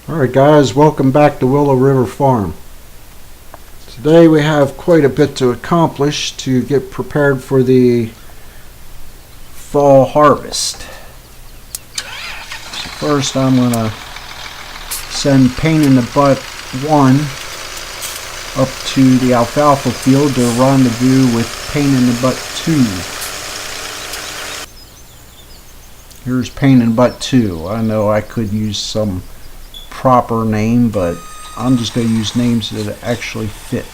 Alright guys, welcome back to Willow River Farm. Today we have quite a bit to accomplish to get prepared for the fall harvest. First I'm going to send Pain in the Butt 1 up to the alfalfa field to rendezvous with Pain in the Butt 2. Here's Pain in the Butt 2. I know I could use some proper name, but I'm just going to use names that actually fit.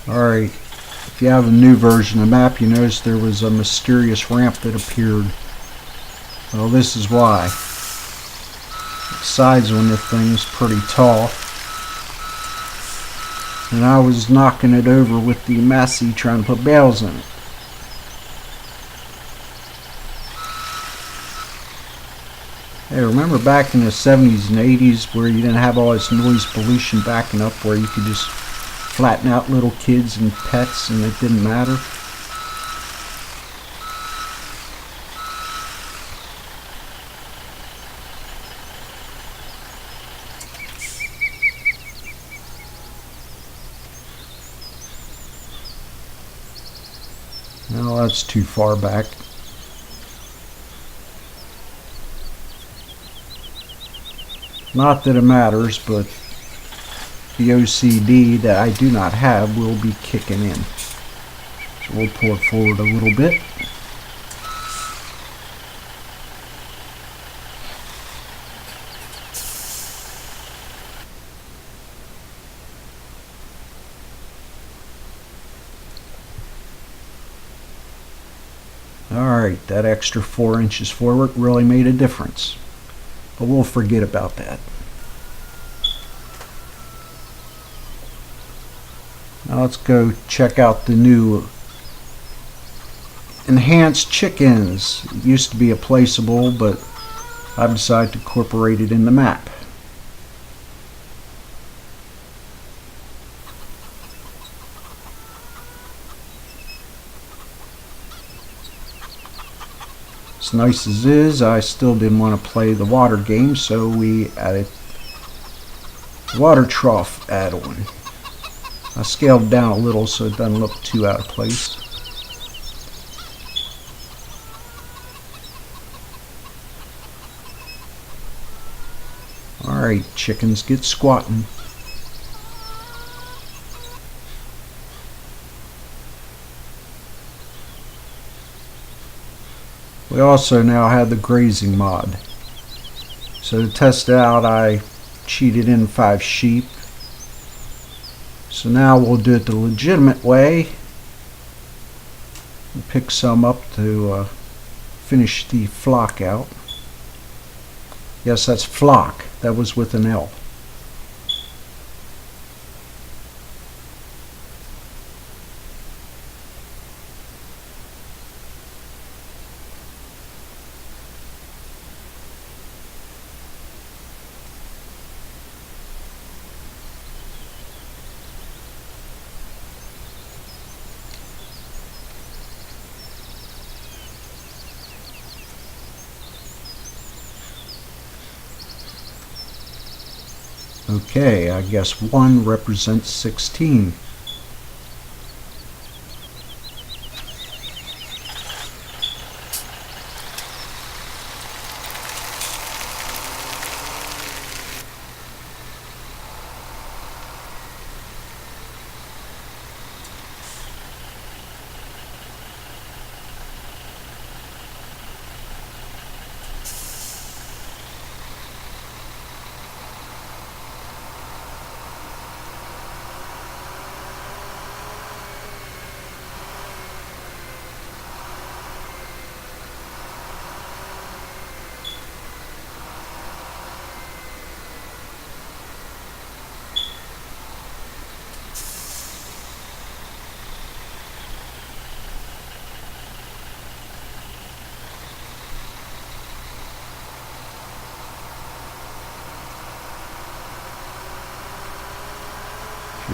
Alright, if you have a new version of the map, you notice there was a mysterious ramp that appeared. Well, this is why. The sides on this thing's pretty tall. And I was knocking it over with the Massey trying to put bales in it. Hey, remember back in the 70s and 80s where you didn't have all this noise pollution backing up, where you could just flatten out little kids and pets and it didn't matter? No, that's too far back. Not that it matters, but the OCD that I do not have will be kicking in. So we'll pull it forward a little bit. Alright, that extra 4 inches forward really made a difference. But we'll forget about that. Now let's go check out the new enhanced chickens. It used to be a placeable, but I decided to incorporate it in the map. As nice as it is, I still didn't want to play the water game, so we added water trough add-on. I scaled it down a little so it doesn't look too out of place. Alright, chickens, get squatting. We also now have the grazing mod. So to test it out, I cheated in 5 sheep. So now we'll do it the legitimate way. We'll pick some up to finish the flock out. Yes, that's flock. That was with an L. Okay, I guess 1 represents 16.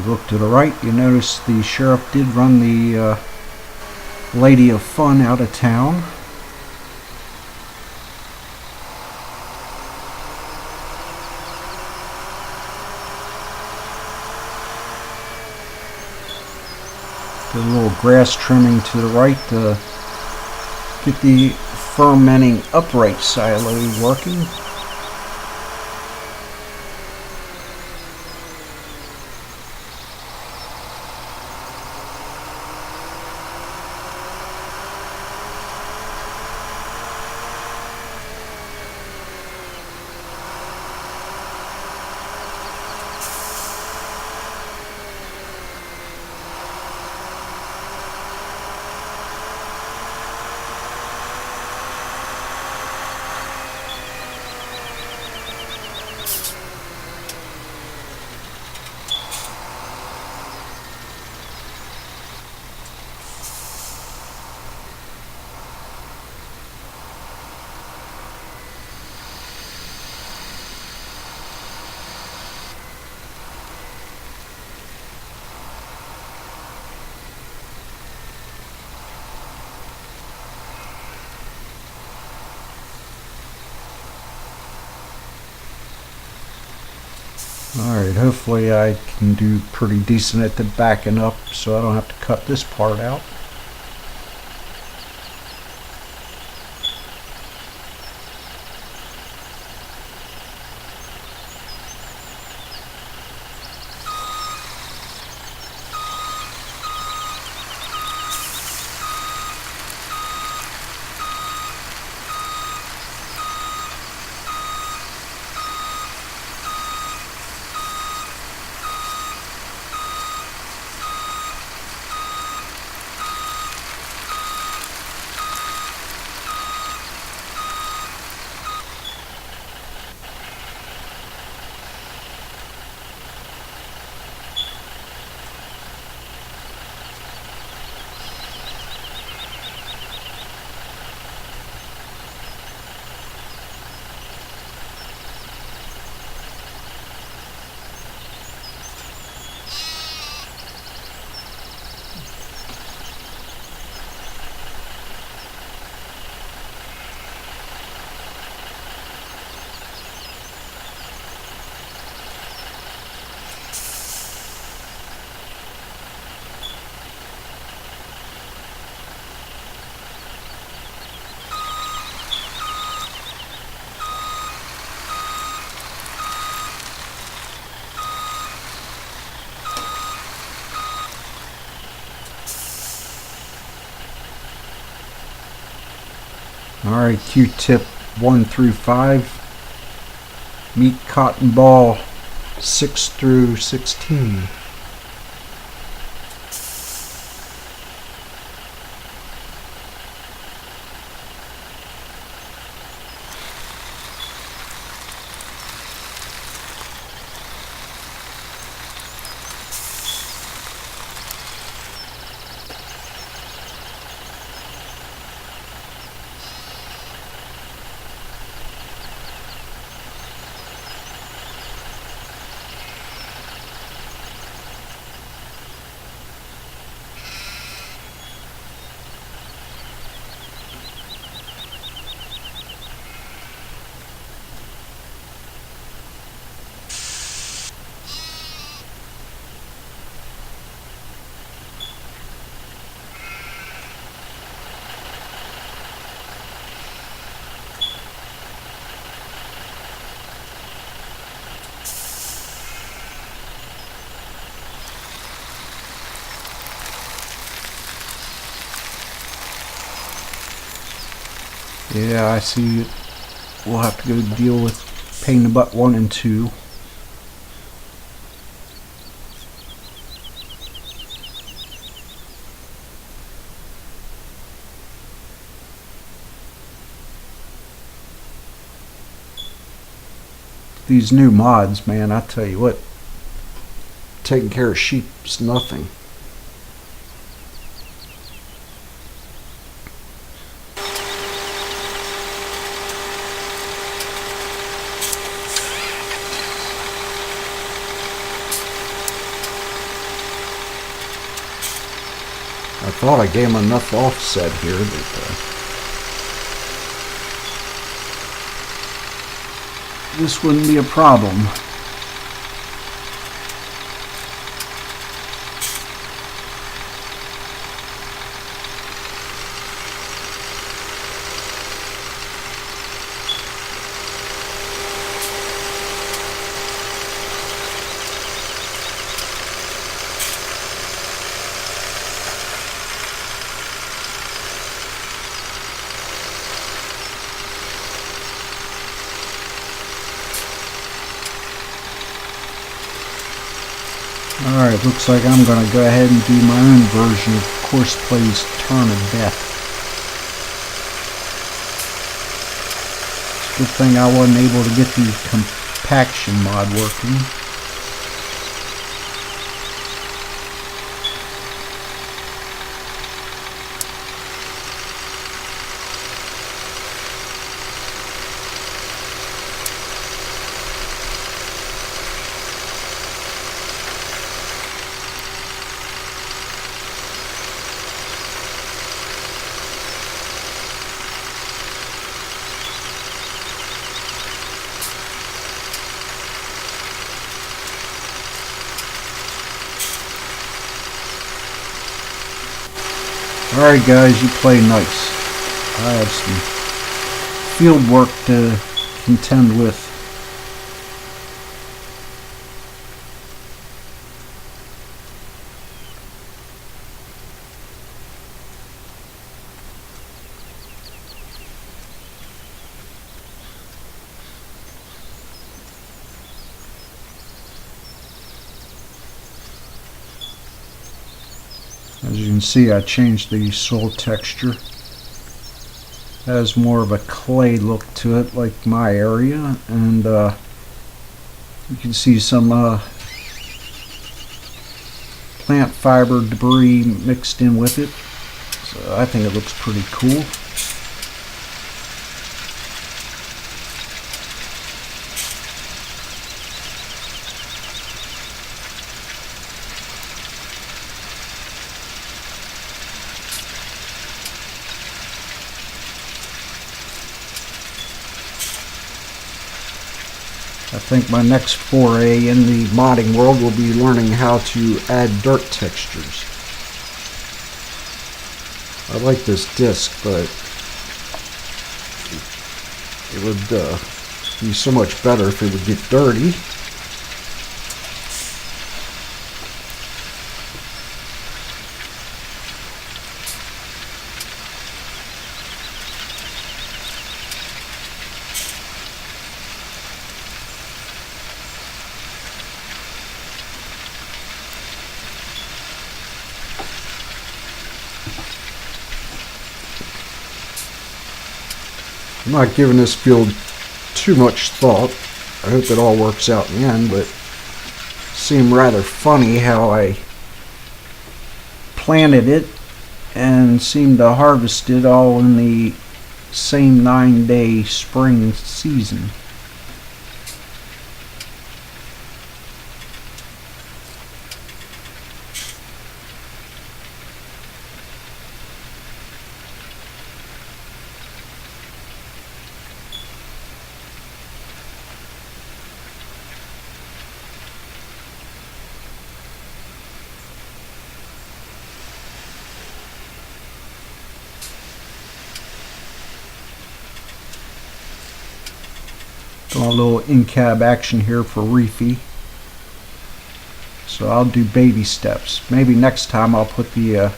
you look to the right, you notice the sheriff did run the Lady of Fun out of town. Did a little grass trimming to the right to get the fermenting upright silo working. Alright, hopefully I can do pretty decent at the backing up so I don't have to cut this part out. Alright, Q-tip 1 through 5, meat cotton ball 6 through 16. Yeah, I see. We'll have to go deal with pain in the butt 1 and 2. These new mods, man, I tell you what, taking care of sheep's nothing. thought I gave him enough offset here, but this wouldn't be a problem. Alright, looks like I'm going to go ahead and do my own version of Course-Play's Turn of Death. It's a good thing I wasn't able to get the compaction mod working. Alright guys, you play nice. I have some field work to contend with. As you can see, I changed the soil texture. It has more of a clay look to it, like my area, and you can see some plant fiber debris mixed in with it. So I think it looks pretty cool. I think my next foray in the modding world will be learning how to add dirt textures. I like this disc, but it would be so much better if it would get dirty. I'm not giving this field too much thought. I hope it all works out in the end, but it seemed rather funny how I planted it and seemed to harvest it all in the same 9-day spring season. Got a little in-cab action here for Reefy. So I'll do baby steps. Maybe next time I'll put the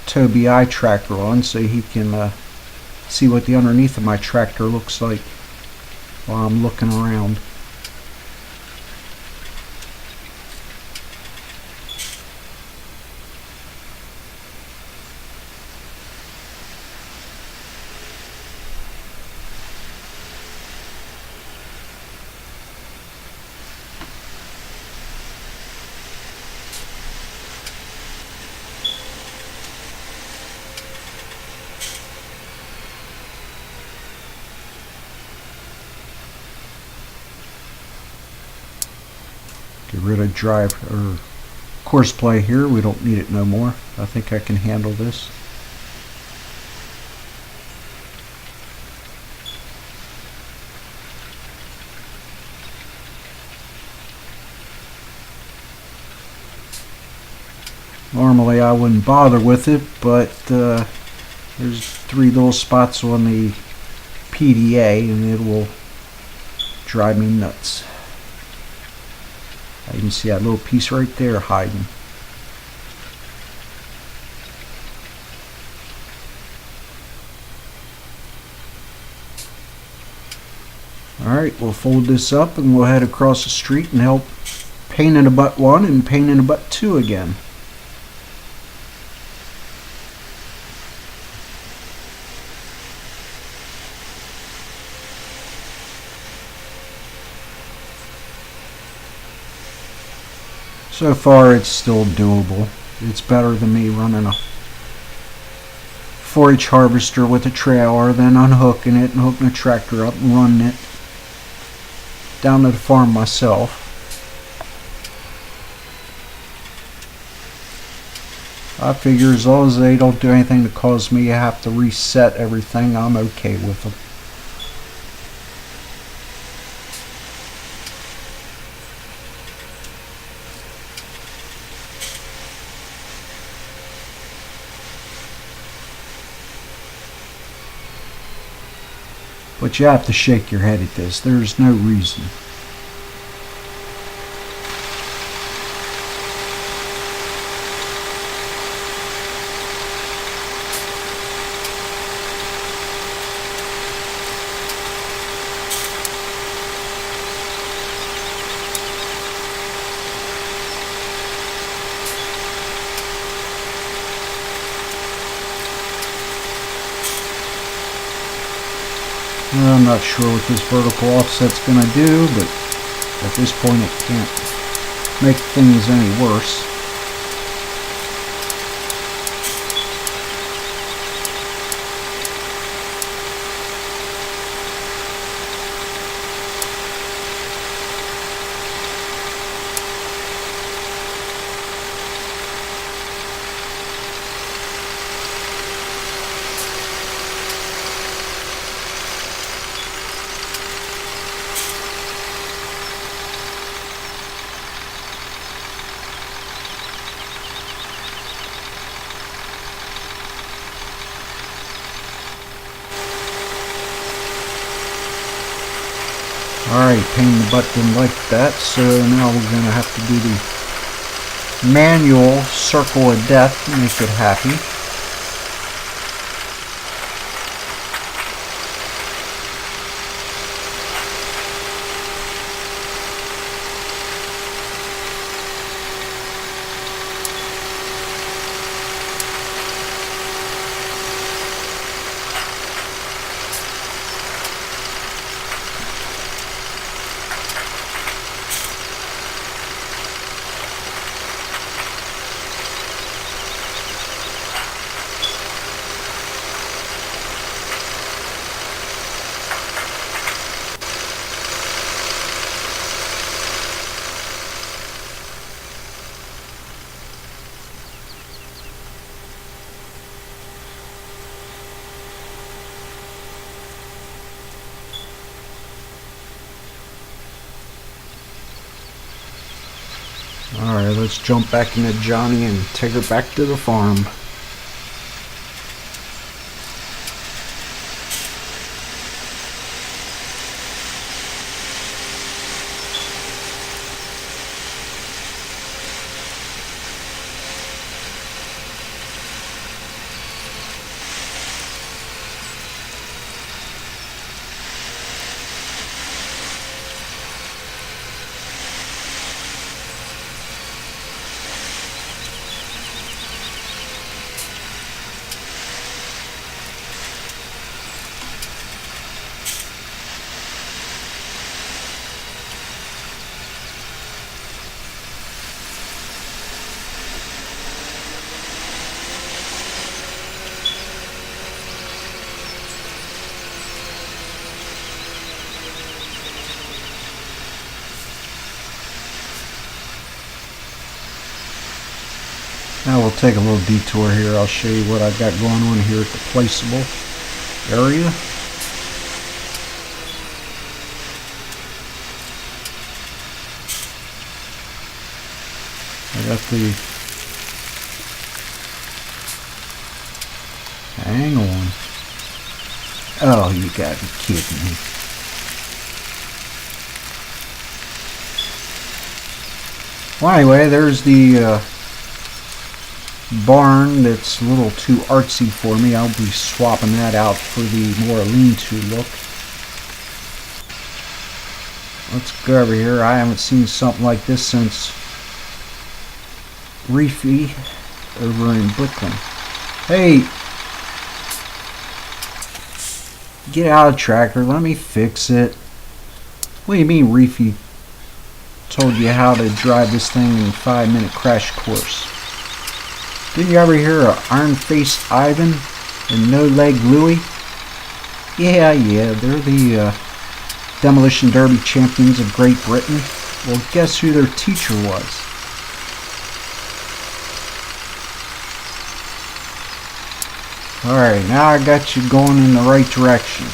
Toby eye tracker on so he can see what the underneath of my tractor looks like while I'm looking around. Get rid of drive or course play here. We don't need it no more. I think I can handle this. Normally I wouldn't bother with it, but there's 3 little spots on the PDA and it will drive me nuts. You can see that little piece right there hiding. Alright, we'll fold this up and we'll head across the street and help paint in a butt 1 and paint in a butt 2 again. So far it's still doable. It's better than me running a 4-H harvester with a trailer, then unhooking it and hooking a tractor up and running it down to the farm myself. I figure as long as they don't do anything to cause me to have to reset everything, I'm okay with them. But you have to shake your head at this. There's no reason. I'm not sure what this vertical offset's going to do, but at this point it can't make things any worse. Alright, painting the butt didn't like that, so now we're going to have to do the manual circle of death to make it happy. Alright, let's jump back into Johnny and take her back to the farm. take a little detour here. I'll show you what I've got going on here at the placeable area. I got the... Hang on. Oh, you gotta be kidding me. Well, anyway, there's the barn that's a little too artsy for me. I'll be swapping that out for the more lean-to look. Let's go over here. I haven't seen something like this since Reefy over in Brooklyn. Hey! Get out of Tracker. Let me fix it. What do you mean Reefy told you how to drive this thing in a 5-minute crash course? Didn't you ever hear of Iron-Faced Ivan and No-Leg Louie? Yeah, they're the Demolition Derby champions of Great Britain. Well, guess who their teacher was? Alright, now I got you going in the right direction.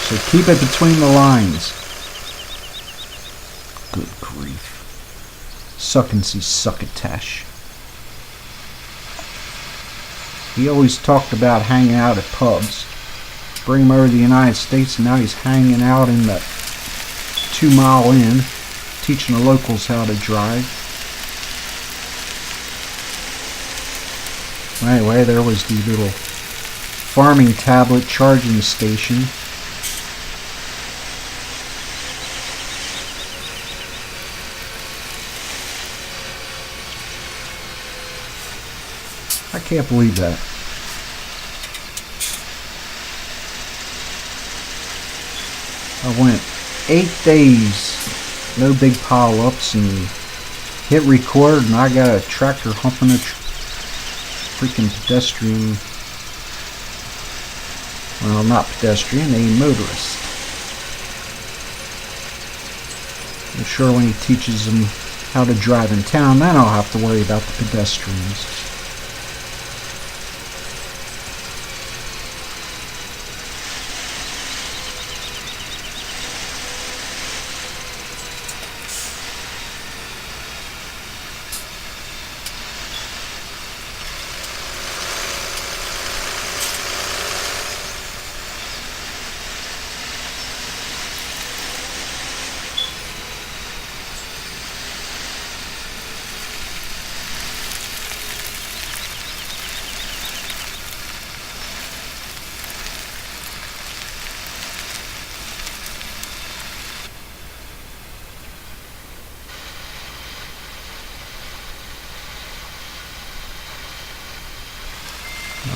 So keep it between the lines. Good grief. Suckinsy succotash. He always talked about hanging out at pubs. Bring him over to the United States and now he's hanging out in the 2 Mile Inn, teaching the locals how to drive. Anyway, there was the little farming tablet charging station. I can't believe that. I went 8 days, no big pile-ups, and hit record, and I got a tractor humping a freaking pedestrian. Well, not pedestrian, a motorist. I'm sure when he teaches them how to drive in town, then I'll have to worry about the pedestrians.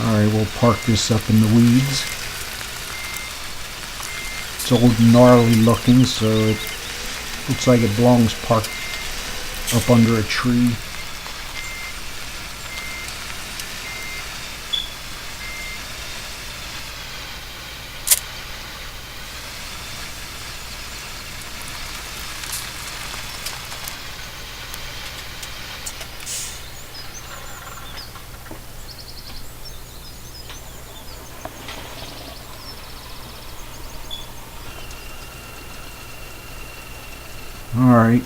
Alright, we'll park this up in the weeds. It's old and gnarly looking, so it looks like it belongs parked up under a tree. Alright,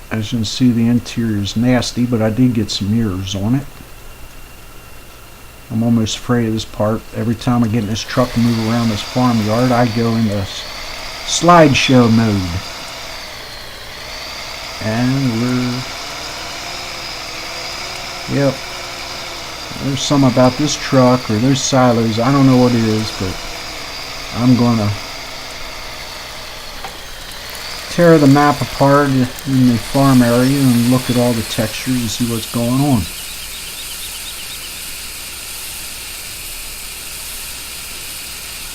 as you can see, the interior is nasty, but I did get some mirrors on it. I'm almost afraid of this part. Every time I get in this truck and move around this farmyard, I go into slideshow mode. And yep, there's something about this truck or those silos, I don't know what it is, but I'm gonna tear the map apart in the farm area and look at all the textures and see what's going on.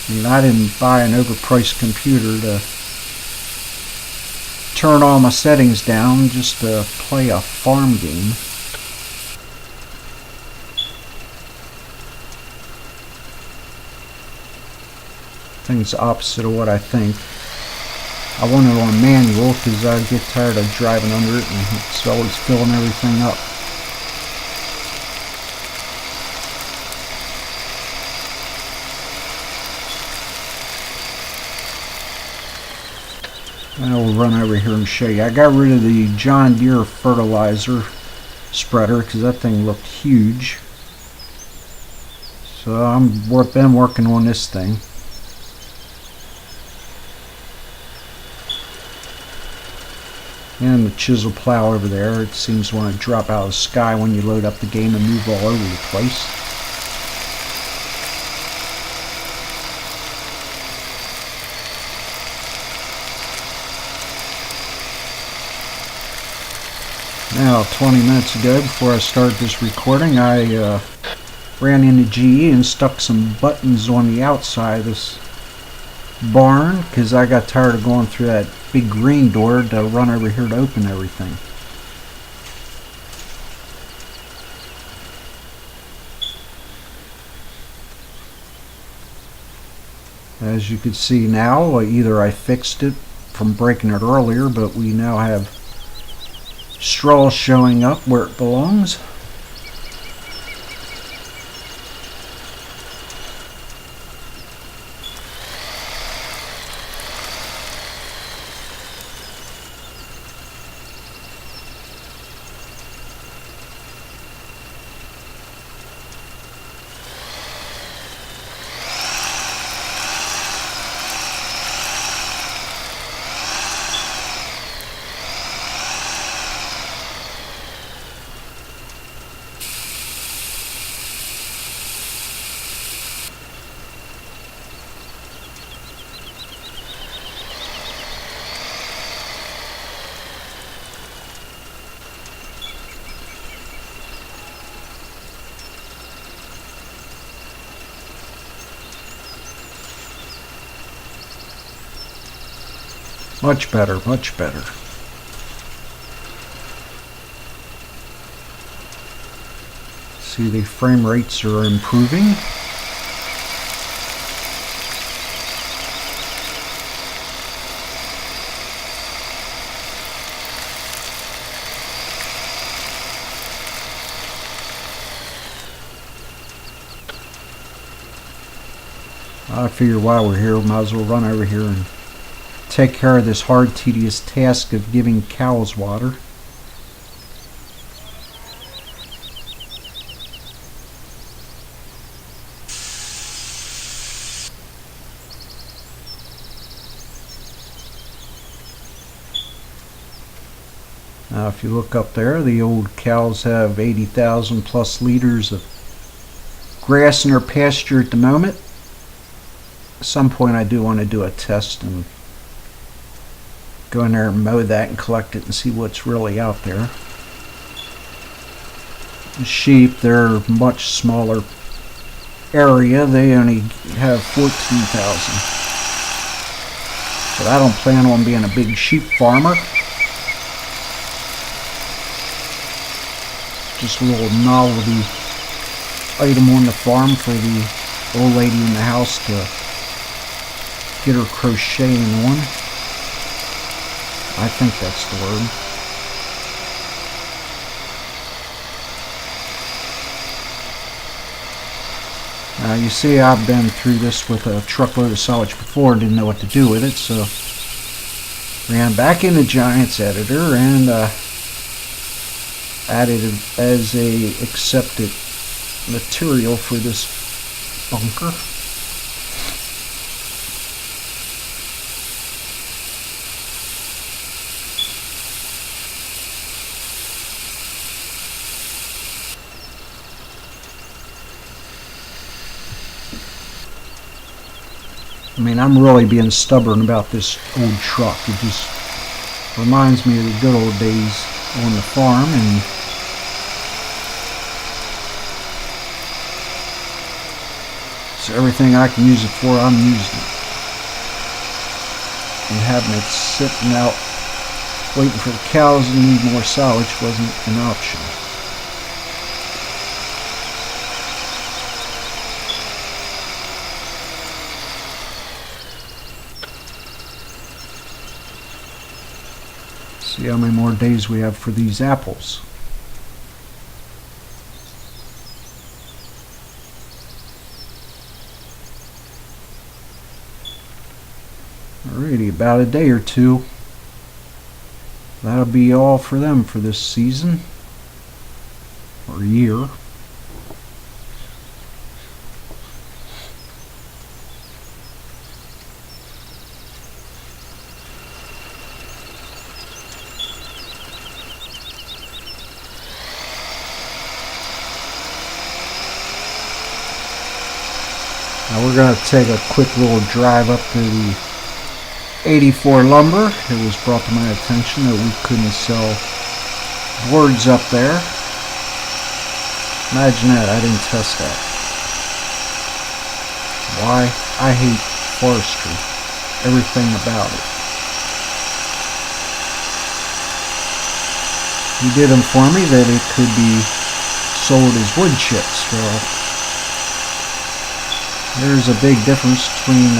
I mean, I didn't buy an overpriced computer to turn all my settings down just to play a farm game. I think it's the opposite of what I think. I want it on manual because I get tired of driving under it and it's always filling everything up. And I'll run over here and show you. I got rid of the John Deere fertilizer spreader because that thing looked huge. So I've been working on this thing. And the chisel plow over there, it seems to want to drop out of the sky when you load up the game and move all over the place. Now, 20 minutes ago, before I started this recording, I ran into GE and stuck some buttons on the outside of this barn because I got tired of going through that big green door to run over here to open everything. As you can see now, either I fixed it from breaking it earlier, but we now have straw showing up where it belongs. Much better, much better. See, the frame rates are improving. I figure while we're here, we might as well run over here and take care of this hard, tedious task of giving cows water. Now if you look up there, the old cows have 80,000 plus liters of grass in their pasture at the moment. At some point I do want to do a test and go in there and mow that and collect it and see what's really out there. The sheep, they're much smaller area. They only have 14,000. But I don't plan on being a big sheep farmer. Just a little novelty item on the farm for the old lady in the house to get her crocheting on. I think that's the word. Now you see I've been through this with a truckload of silage before and didn't know what to do with it, so ran back into Giants Editor and added it as a accepted material for this bunker. I mean, I'm really being stubborn about this old truck. It just reminds me of the good old days on the farm, and so everything I can use it for, I'm using it. And having it sitting out waiting for the cows and need more silage wasn't an option. See how many more days we have for these apples. Alrighty, about a day or two. That'll be all for them for this season or year. Now we're going to take a quick little drive up to the 84 lumber. It was brought to my attention that we couldn't sell boards up there. Imagine that, I didn't test that. Why? I hate forestry. Everything about it. He did inform me that it could be sold as wood chips. Well, there's a big difference between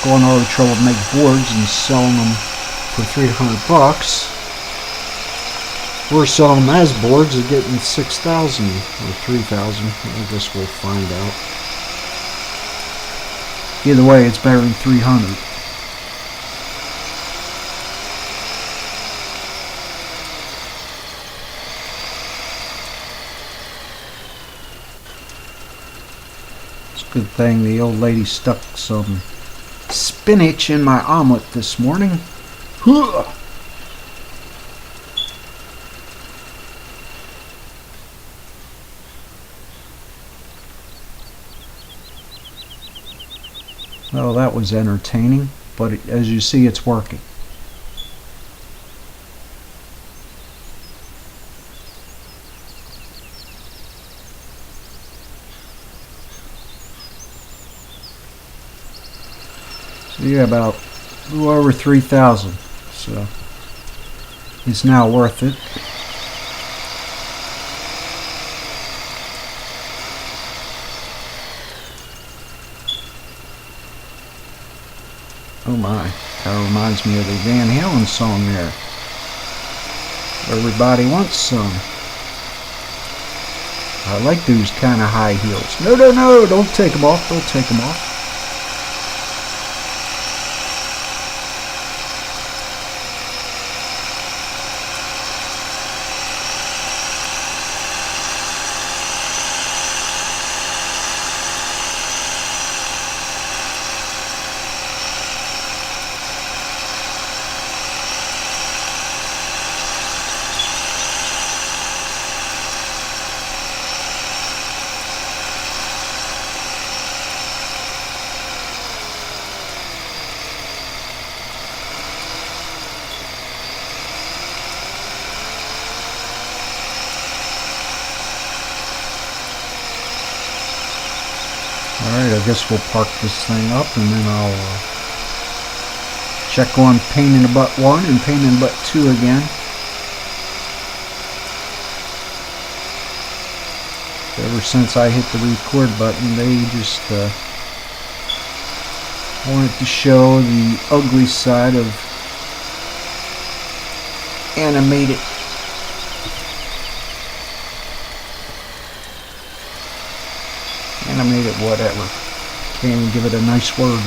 going all the trouble to make boards and selling them for $300. We're selling them as boards and getting 6,000 or 3,000. I guess we'll find out. Either way, it's better than 300. Good thing the old lady stuck some spinach in my omelet this morning. Well, that was entertaining, but as you see, it's working. Yeah, about a little over 3,000, so it's now worth it. Oh my, that reminds me of the Van Halen song there. Everybody wants some. I like those kind of high heels. No, no, no, don't take them off, don't take them off. Alright, I guess we'll park this thing up and then I'll check on pain in the butt 1 and pain in the butt 2 again. Ever since I hit the record button, they just wanted to show the ugly side of animated whatever. Can't even give it a nice word.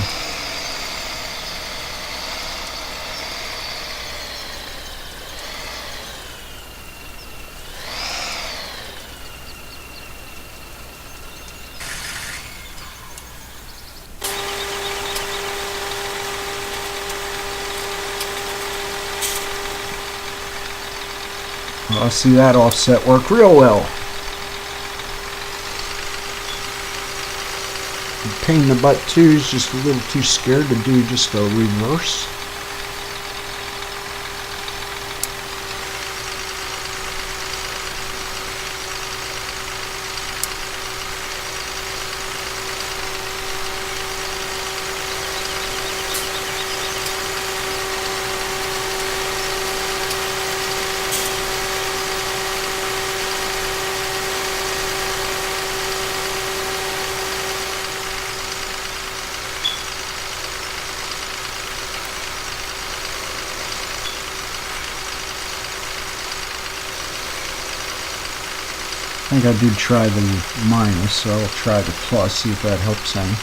Well, I see that offset work real well. Pain in the butt 2 is just a little too scared to do just a reverse. think I did try the minus, so I'll try the plus, see if that helps any.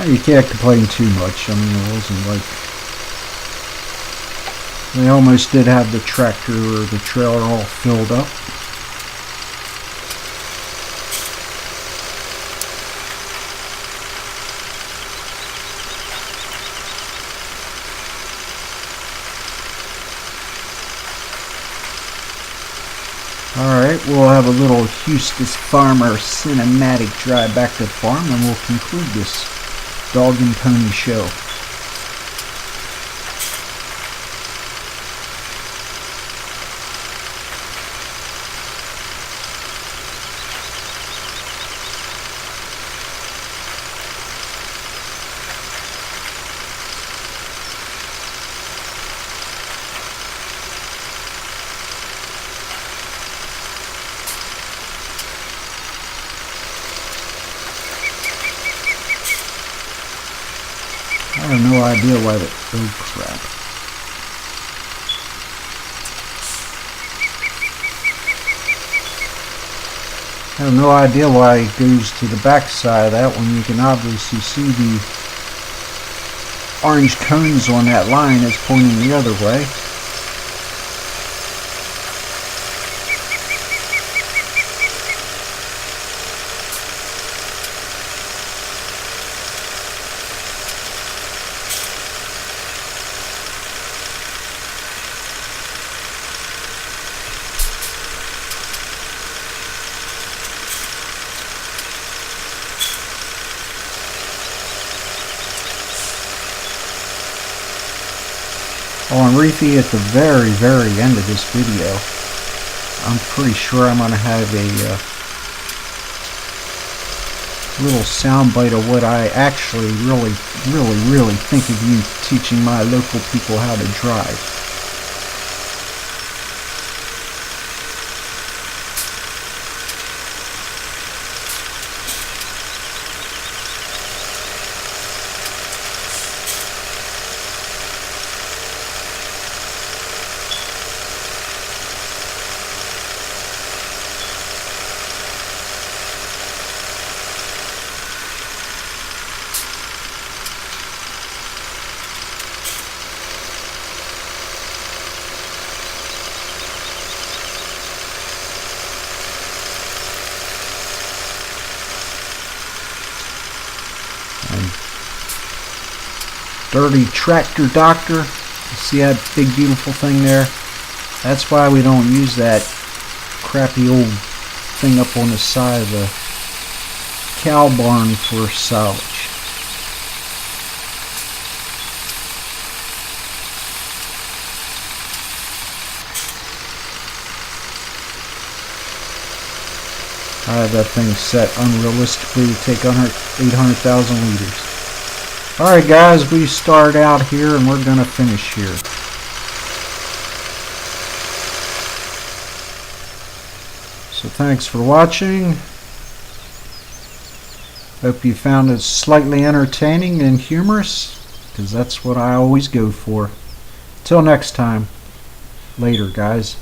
You can't complain too much. I mean, it wasn't like they almost did have the tractor or the trailer all filled up. Alright, we'll have a little Hustis Farmer cinematic drive back to the farm, and we'll conclude this dog and pony show. I have no idea why that. Oh crap. I have no idea why it goes to the back side of that one. You can obviously see the orange cones on that line is pointing the other way. Oh, and Reefy, at the very, very end of this video, I'm pretty sure I'm going to have a little soundbite of what I actually really think of you teaching my local people how to drive. Dirty tractor doctor. You see that big beautiful thing there? That's why we don't use that crappy old thing up on the side of the cow barn for silage. I have that thing set unrealistically to take 800,000 liters. Alright guys, we start out here and we're going to finish here. So thanks for watching. Hope you found it slightly entertaining and humorous, because that's what I always go for. Till next time. Later guys.